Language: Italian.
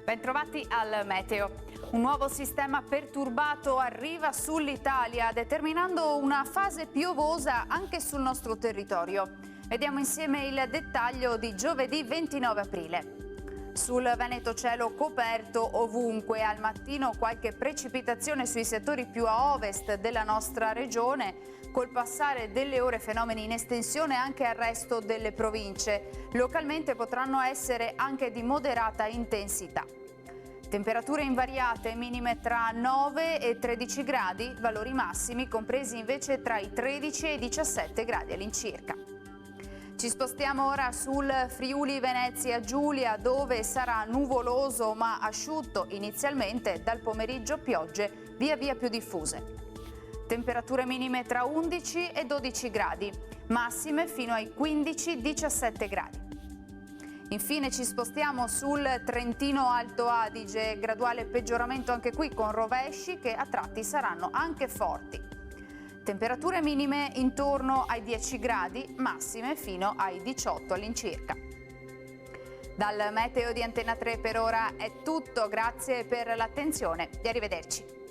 Bentrovati al meteo. Un nuovo sistema perturbato arriva sull'Italia, determinando una fase piovosa anche sul nostro territorio. Vediamo insieme il dettaglio di giovedì 29 aprile. Sul Veneto cielo coperto ovunque, al mattino qualche precipitazione sui settori più a ovest della nostra regione, col passare delle ore fenomeni in estensione anche al resto delle province. Localmente potranno essere anche di moderata intensità. Temperature invariate, minime tra 9 e 13 gradi, valori massimi compresi invece tra i 13 e i 17 gradi all'incirca. Ci spostiamo ora sul Friuli Venezia Giulia, dove sarà nuvoloso ma asciutto inizialmente, dal pomeriggio piogge via via più diffuse. Temperature minime tra 11 e 12 gradi, massime fino ai 15-17 gradi. Infine ci spostiamo sul Trentino Alto Adige, graduale peggioramento anche qui con rovesci che a tratti saranno anche forti. Temperature minime intorno ai 10 gradi, massime fino ai 18 all'incirca. Dal meteo di Antena 3 per ora è tutto, grazie per l'attenzione e arrivederci.